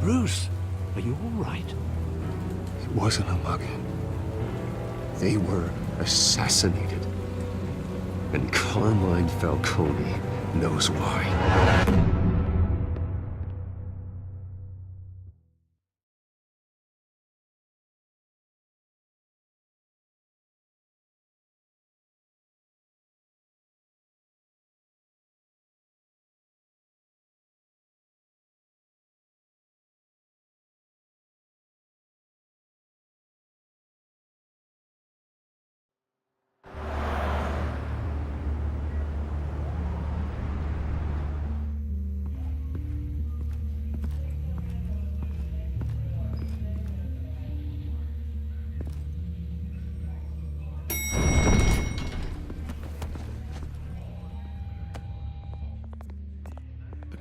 Bruce, are you all right? It wasn't a mug. They were assassinated. And Carmine Falcone knows why.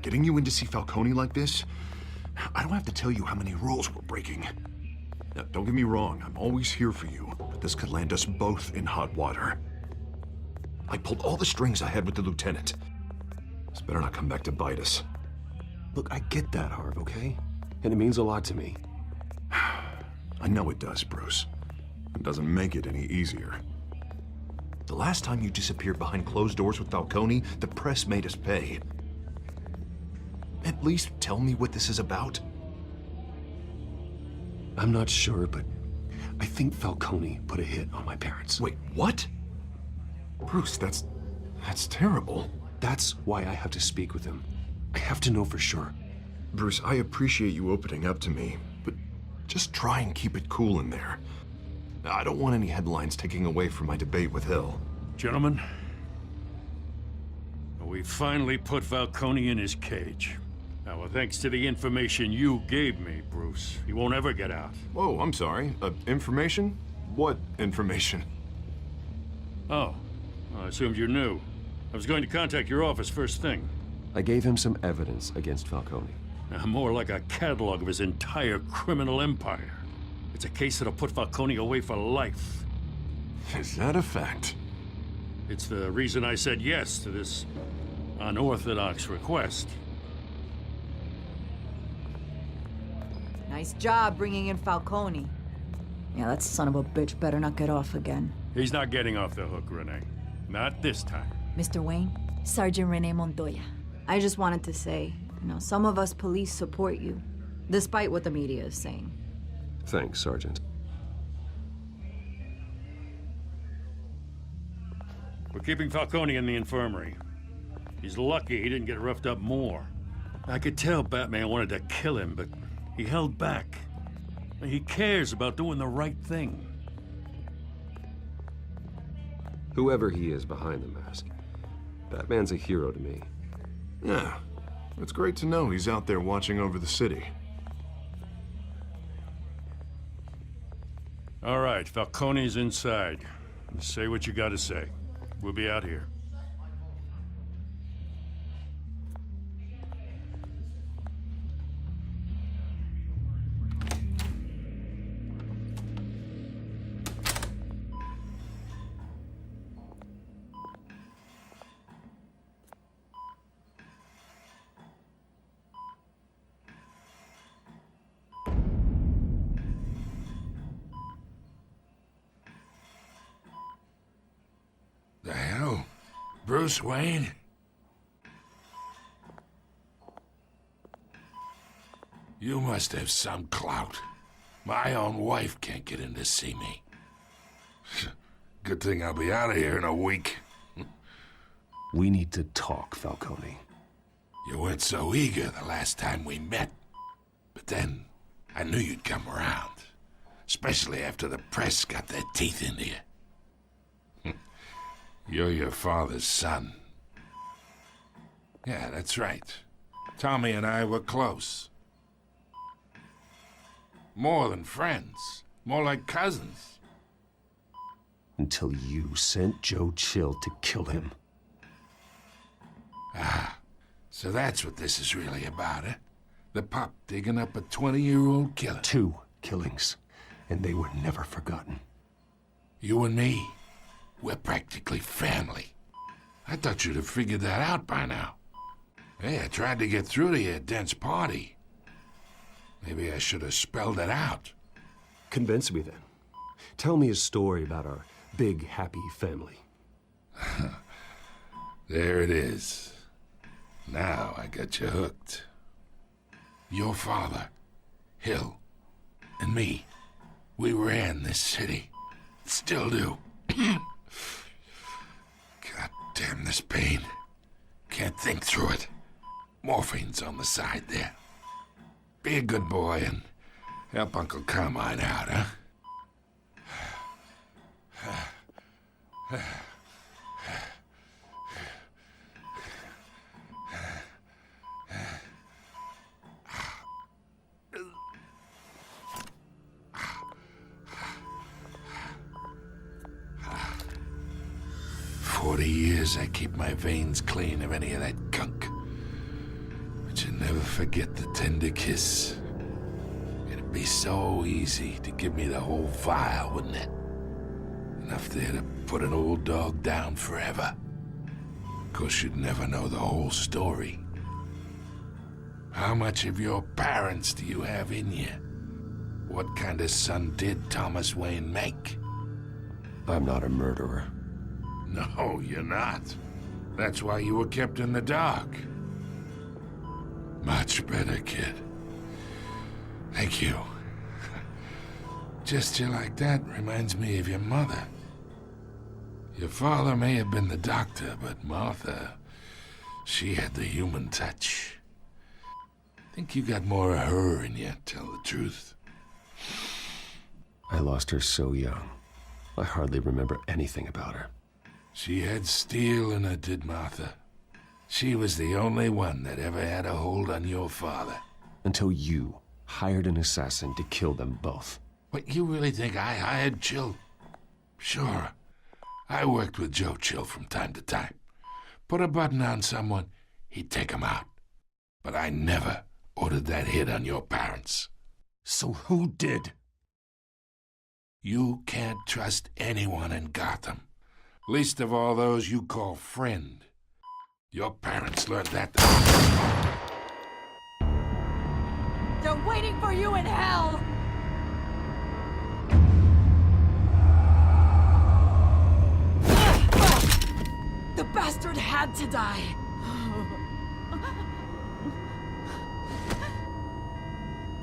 Getting you in to see Falcone like this? I don't have to tell you how many rules we're breaking. Now, don't get me wrong, I'm always here for you, but this could land us both in hot water. I pulled all the strings I had with the lieutenant. This better not come back to bite us. Look, I get that, Harv, okay? And it means a lot to me. I know it does, Bruce. It doesn't make it any easier. The last time you disappeared behind closed doors with Falcone, the press made us pay. At least tell me what this is about. I'm not sure, but I think Falcone put a hit on my parents. Wait, what? Bruce, that's terrible. That's why I have to speak with him. I have to know for sure. Bruce, I appreciate you opening up to me, but just try and keep it cool in there. I don't want any headlines taking away from my debate with Hill. Gentlemen, we finally put Falcone in his cage. Now, well, thanks to the information you gave me, Bruce, he won't ever get out. Whoa, I'm sorry. Information? What information? Oh, I assumed you knew. I was going to contact your office first thing. I gave him some evidence against Falcone. More like a catalog of his entire criminal empire. It's a case that'll put Falcone away for life. Is that a fact? It's the reason I said yes to this unorthodox request. Nice job bringing in Falcone. Yeah, that son of a bitch better not get off again. He's not getting off the hook, Renee. Not this time. Mr. Wayne, Sergeant Renee Montoya. I just wanted to say, some of us police support you, despite what the media is saying. Thanks, Sergeant. We're keeping Falcone in the infirmary. He's lucky he didn't get roughed up more. I could tell Batman wanted to kill him, but he held back. He cares about doing the right thing. Whoever he is behind the mask, Batman's a hero to me. Yeah, it's great to know he's out there watching over the city. All right, Falcone's inside. Say what you gotta say. We'll be out here. The hell? Bruce Wayne? You must have some clout. My own wife can't get in to see me. Good thing I'll be out of here in a week. We need to talk, Falcone. You weren't so eager the last time we met. But then, I knew you'd come around. Especially after the press got their teeth into you. You're your father's son. Yeah, that's right. Tommy and I were close. More than friends. More like cousins. Until you sent Joe Chill to kill him. Ah, so that's what this is really about, eh? The pup digging up a 20-year-old killer. 2 killings, and they were never forgotten. You and me, we're practically family. I thought you'd have figured that out by now. Hey, I tried to get through to your dense party. Maybe I should have spelled it out. Convince me then. Tell me a story about our big, happy family. There it is. Now I got you hooked. Your father, Hill, and me, we ran this city. Still do. God damn this pain. Can't think through it. Morphine's on the side there. Be a good boy and help Uncle Carmine out, huh? 40 years I keep my veins clean of any of that gunk. But you never forget the tender kiss. It'd be so easy to give me the whole vial, wouldn't it? Enough there to put an old dog down forever. Of course, you'd never know the whole story. How much of your parents do you have in you? What kind of son did Thomas Wayne make? I'm not a murderer. No, you're not. That's why you were kept in the dark. Much better, kid. Thank you. Gesture like that reminds me of your mother. Your father may have been the doctor, but Martha, she had the human touch. Think you got more of her in you, tell the truth. I lost her so young. I hardly remember anything about her. She had steel in her, did Martha. She was the only one that ever had a hold on your father. Until you hired an assassin to kill them both. What, you really think I hired Chill? Sure. I worked with Joe Chill from time to time. Put a button on someone, he'd take him out. But I never ordered that hit on your parents. So who did? You can't trust anyone in Gotham. Least of all those you call friend. Your parents learned that. They're waiting for you in hell! The bastard had to die.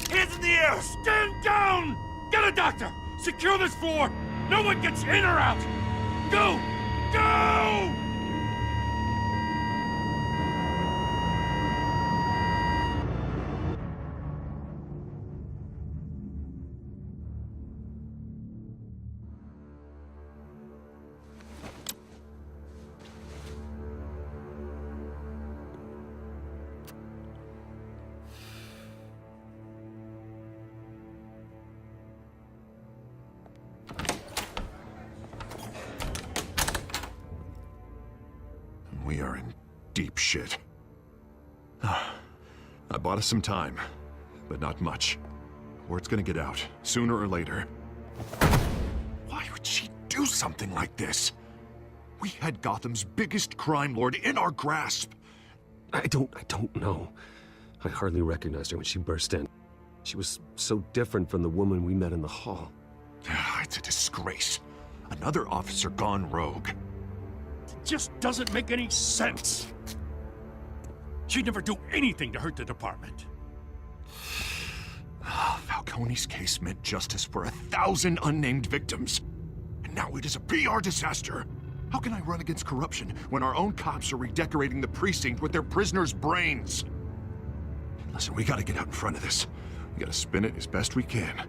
Hands in the air! Stand down! Get a doctor! Secure this floor! No one gets in or out! Go! Go! We are in deep shit. I bought us some time, but not much. Word's gonna get out, sooner or later. Why would she do something like this? We had Gotham's biggest crime lord in our grasp. I don't know. I hardly recognized her when she burst in. She was so different from the woman we met in the hall. It's a disgrace. Another officer gone rogue. Just doesn't make any sense. She'd never do anything to hurt the department. Falcone's case meant justice for 1,000 unnamed victims. And now it is a PR disaster. How can I run against corruption when our own cops are redecorating the precinct with their prisoners' brains? Listen, we gotta get out in front of this. We gotta spin it as best we can.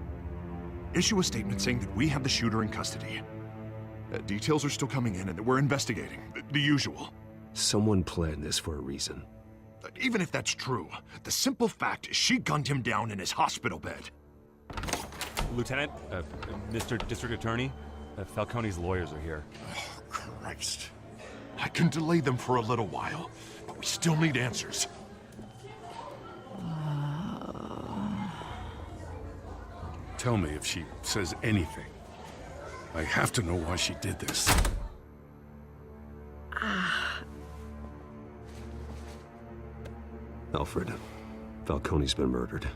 Issue a statement saying that we have the shooter in custody. Details are still coming in and that we're investigating. The usual. Someone planned this for a reason. Even if that's true, the simple fact is she gunned him down in his hospital bed. Lieutenant, Mr. District Attorney, Falcone's lawyers are here. Oh, Christ. I can delay them for a little while, but we still need answers. Tell me if she says anything. I have to know why she did this. Alfred, Falcone's been murdered.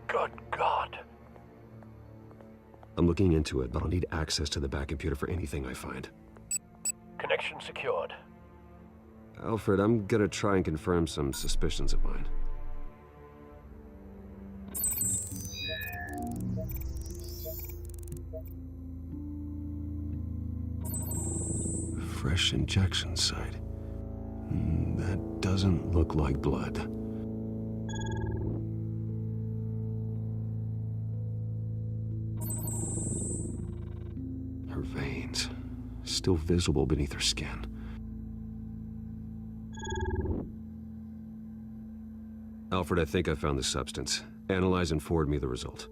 Good God. I'm looking into it, but I'll need access to the back computer for anything I find. Connection secured. Alfred, I'm gonna try and confirm some suspicions of mine. Fresh injection site. That doesn't look like blood. Her veins, still visible beneath her skin. Alfred, I think I found the substance. Analyze and forward me the result.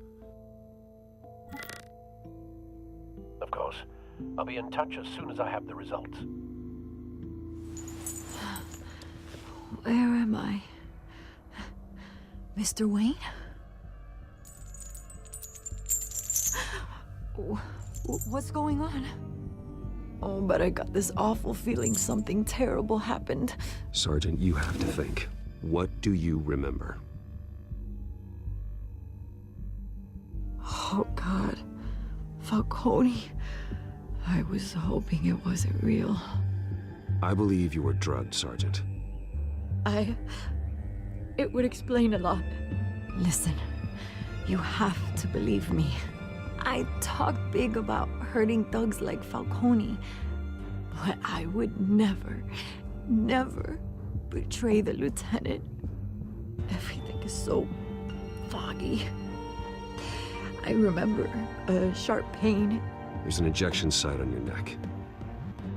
Of course. I'll be in touch as soon as I have the results. Where am I? Mr. Wayne? What's going on? Oh, but I got this awful feeling something terrible happened. Sergeant, you have to think. What do you remember? Oh, God. Falcone. I was hoping it wasn't real. I believe you were drugged, Sergeant. It would explain a lot. Listen, you have to believe me. I talk big about hurting thugs like Falcone, but I would never betray the lieutenant. Everything is so foggy. I remember a sharp pain. There's an injection site on your neck.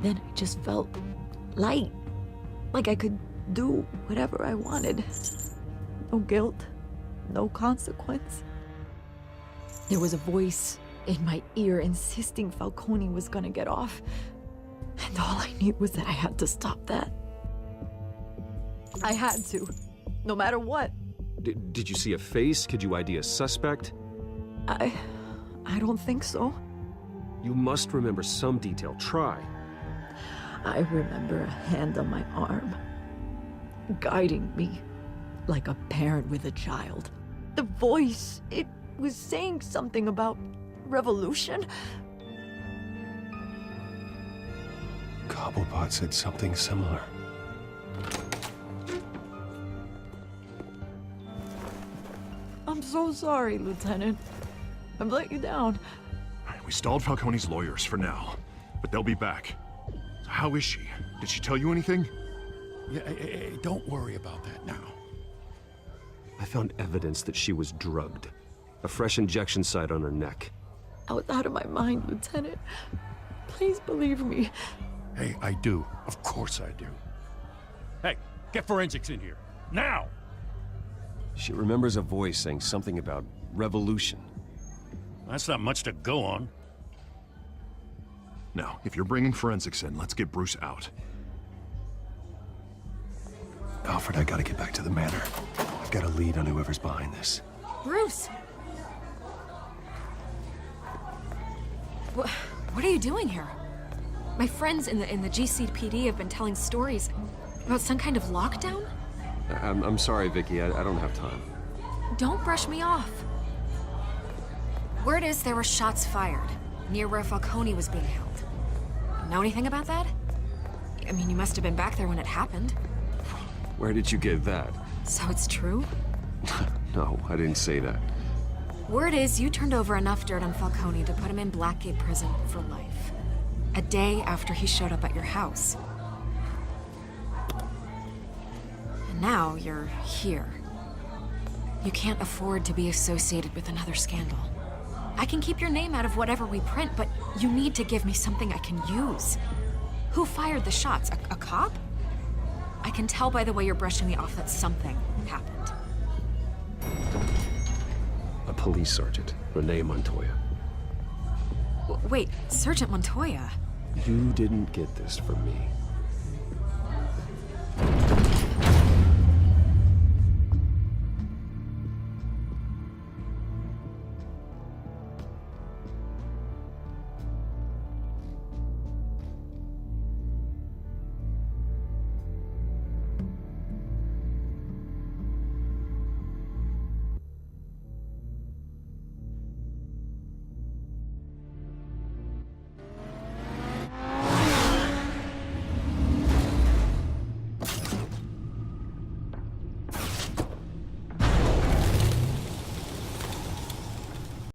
Then I just felt light, like I could do whatever I wanted. No guilt, no consequence. There was a voice in my ear insisting Falcone was gonna get off. And all I knew was that I had to stop that. I had to, no matter what. Did you see a face? Could you ID a suspect? I don't think so. You must remember some detail. Try. I remember a hand on my arm, guiding me like a parent with a child. The voice, it was saying something about revolution. Cobblepot said something similar. I'm so sorry, Lieutenant. I've let you down. We stalled Falcone's lawyers for now, but they'll be back. So how is she? Did she tell you anything? Yeah, don't worry about that now. I found evidence that she was drugged. A fresh injection site on her neck. I was out of my mind, Lieutenant. Please believe me. Hey, I do. Of course I do. Hey, get forensics in here. Now! She remembers a voice saying something about revolution. That's not much to go on. Now, if you're bringing forensics in, let's get Bruce out. Alfred, I gotta get back to the manor. I've got a lead on whoever's behind this. Bruce! What are you doing here? My friends in the GCPD have been telling stories about some kind of lockdown? I'm sorry, Vicky. I don't have time. Don't brush me off. Word is there were shots fired near where Falcone was being held. Know anything about that? I mean, you must have been back there when it happened. Where did you get that? So it's true? No, I didn't say that. Word is you turned over enough dirt on Falcone to put him in Blackgate Prison for life. A day after he showed up at your house. And now you're here. You can't afford to be associated with another scandal. I can keep your name out of whatever we print, but you need to give me something I can use. Who fired the shots? A cop? I can tell by the way you're brushing me off that something happened. A police sergeant, Renee Montoya. Wait, Sergeant Montoya? You didn't get this from me.